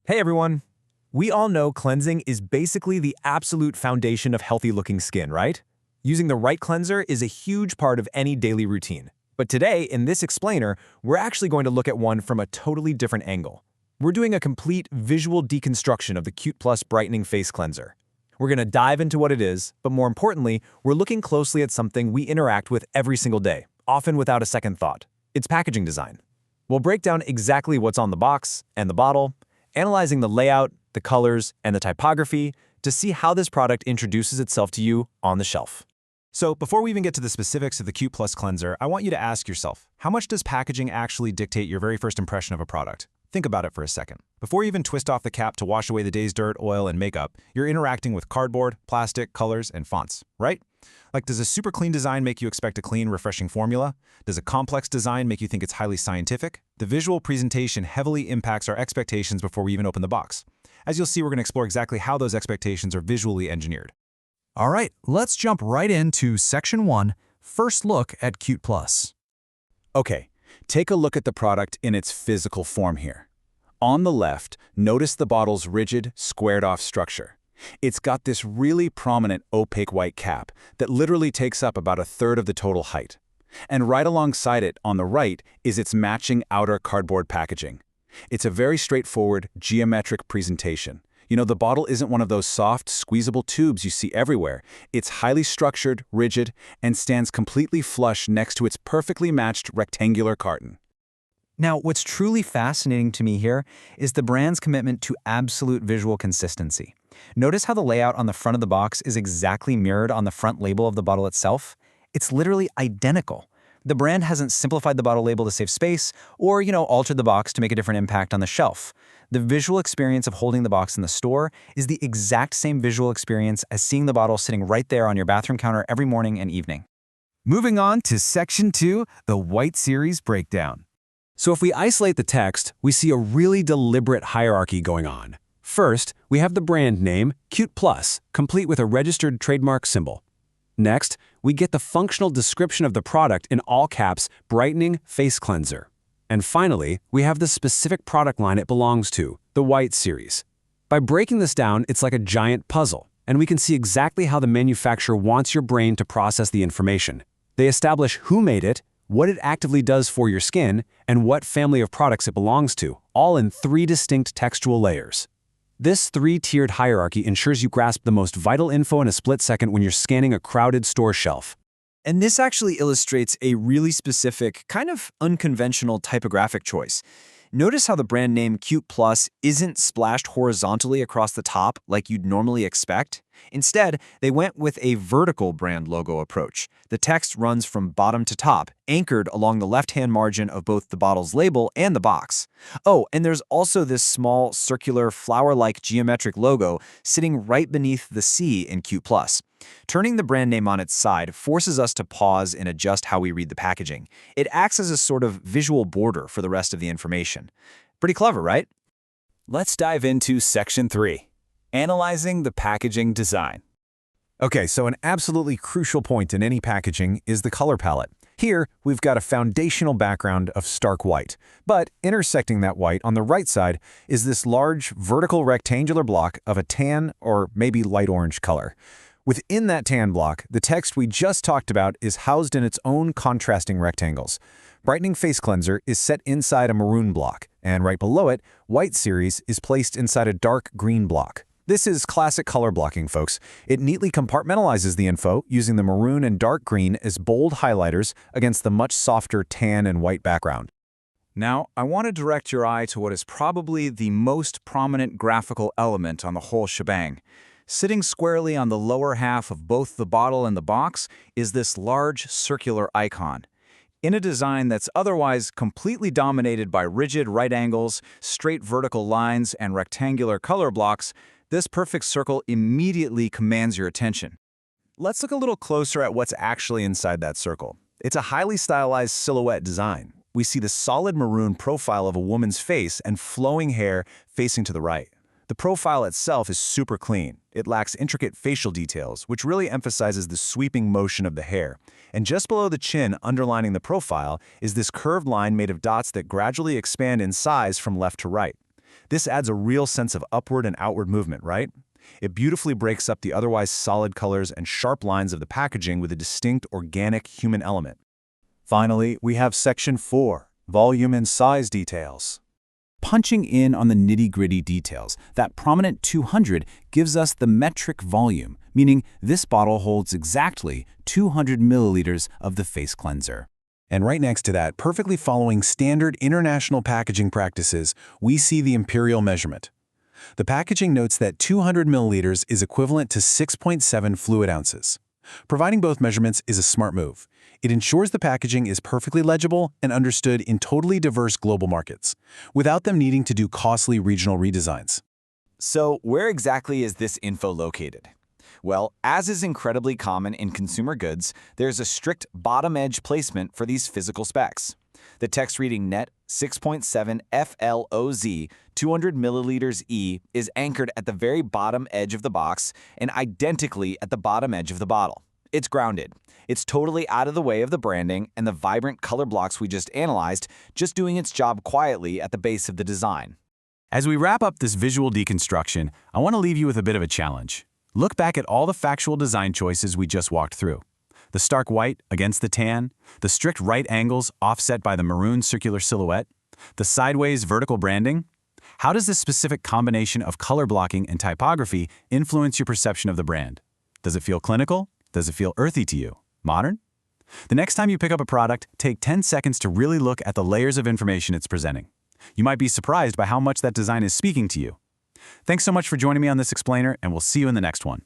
Hey everyone! We all know cleansing is basically the absolute foundation of healthy-looking skin, right? Using the right cleanser is a huge part of any daily routine. But today, in this explainer, we're actually going to look at one from a totally different angle. We're doing a complete visual deconstruction of the CutePlus Brightening Face Cleanser. We're going to dive into what it is, but more importantly, we're looking closely at something we interact with every single day, often without a second thought. Its packaging design. We'll break down exactly what's on the box and the bottle, analyzing the layout, the colors, and the typography to see how this product introduces itself to you on the shelf. So before we even get to the specifics of the CutePlus cleanser, I want you to ask yourself, how much does packaging actually dictate your very first impression of a product? Think about it for a second. Before you even twist off the cap to wash away the day's dirt, oil, and makeup, you're interacting with cardboard, plastic, colors, and fonts, right? Like, does a super clean design make you expect a clean, refreshing formula? Does a complex design make you think it's highly scientific? The visual presentation heavily impacts our expectations before we even open the box. As you'll see, we're going to explore exactly how those expectations are visually engineered. All right, let's jump right into Section 1, First Look at CutePlus. Okay, take a look at the product in its physical form here. On the left, notice the bottle's rigid, squared-off structure. It's got this really prominent opaque white cap that literally takes up about a third of the total height. And right alongside it, on the right, is its matching outer cardboard packaging. It's a very straightforward, geometric presentation. You know, the bottle isn't one of those soft, squeezable tubes you see everywhere. It's highly structured, rigid, and stands completely flush next to its perfectly matched rectangular carton. Now, what's truly fascinating to me here is the brand's commitment to absolute visual consistency. Notice how the layout on the front of the box is exactly mirrored on the front label of the bottle itself? It's literally identical. The brand hasn't simplified the bottle label to save space or, altered the box to make a different impact on the shelf. The visual experience of holding the box in the store is the exact same visual experience as seeing the bottle sitting right there on your bathroom counter every morning and evening. Moving on to Section 2, the White Series Breakdown. So if we isolate the text, we see a really deliberate hierarchy going on. First, we have the brand name, CutePlus, complete with a registered trademark symbol. Next, we get the functional description of the product in all caps, Brightening Face Cleanser. And finally, we have the specific product line it belongs to, the White Series. By breaking this down, it's like a giant puzzle, and we can see exactly how the manufacturer wants your brain to process the information. They establish who made it, what it actively does for your skin, and what family of products it belongs to, all in 3 distinct textual layers. This 3-tiered hierarchy ensures you grasp the most vital info in a split second when you're scanning a crowded store shelf. And this actually illustrates a really specific, kind of unconventional typographic choice. Notice how the brand name CutePlus isn't splashed horizontally across the top like you'd normally expect. Instead, they went with a vertical brand logo approach. The text runs from bottom to top, anchored along the left-hand margin of both the bottle's label and the box. Oh, and there's also this small, circular, flower-like geometric logo sitting right beneath the C in CutePlus. Turning the brand name on its side forces us to pause and adjust how we read the packaging. It acts as a sort of visual border for the rest of the information. Pretty clever, right? Let's dive into Section 3, Analyzing the Packaging Design. Okay, so an absolutely crucial point in any packaging is the color palette. Here, we've got a foundational background of stark white, but intersecting that white on the right side is this large vertical rectangular block of a tan or maybe light orange color. Within that tan block, the text we just talked about is housed in its own contrasting rectangles. Brightening Face Cleanser is set inside a maroon block, and right below it, White Series is placed inside a dark green block. This is classic color blocking, folks. It neatly compartmentalizes the info using the maroon and dark green as bold highlighters against the much softer tan and white background. Now, I want to direct your eye to what is probably the most prominent graphical element on the whole shebang. Sitting squarely on the lower half of both the bottle and the box is this large circular icon. In a design that's otherwise completely dominated by rigid right angles, straight vertical lines, and rectangular color blocks, this perfect circle immediately commands your attention. Let's look a little closer at what's actually inside that circle. It's a highly stylized silhouette design. We see the solid maroon profile of a woman's face and flowing hair facing to the right. The profile itself is super clean. It lacks intricate facial details, which really emphasizes the sweeping motion of the hair. And just below the chin, underlining the profile, is this curved line made of dots that gradually expand in size from left to right. This adds a real sense of upward and outward movement, right? It beautifully breaks up the otherwise solid colors and sharp lines of the packaging with a distinct organic human element. Finally, we have Section 4, Volume and Size Details. Punching in on the nitty-gritty details, that prominent 200 gives us the metric volume, meaning this bottle holds exactly 200 milliliters of the face cleanser. And right next to that, perfectly following standard international packaging practices, we see the imperial measurement. The packaging notes that 200 milliliters is equivalent to 6.7 fluid ounces. Providing both measurements is a smart move. It ensures the packaging is perfectly legible and understood in totally diverse global markets, without them needing to do costly regional redesigns. So where exactly is this info located? Well, as is incredibly common in consumer goods, there's a strict bottom edge placement for these physical specs. The text reading net 6.7 FLOZ 200 milliliters E is anchored at the very bottom edge of the box and identically at the bottom edge of the bottle. It's grounded. It's totally out of the way of the branding and the vibrant color blocks we just analyzed, just doing its job quietly at the base of the design. As we wrap up this visual deconstruction, I want to leave you with a bit of a challenge. Look back at all the factual design choices we just walked through. The stark white against the tan, the strict right angles offset by the maroon circular silhouette, the sideways vertical branding. How does this specific combination of color blocking and typography influence your perception of the brand? Does it feel clinical? Does it feel earthy to you? Modern? The next time you pick up a product, take 10 seconds to really look at the layers of information it's presenting. You might be surprised by how much that design is speaking to you. Thanks so much for joining me on this explainer, and we'll see you in the next one.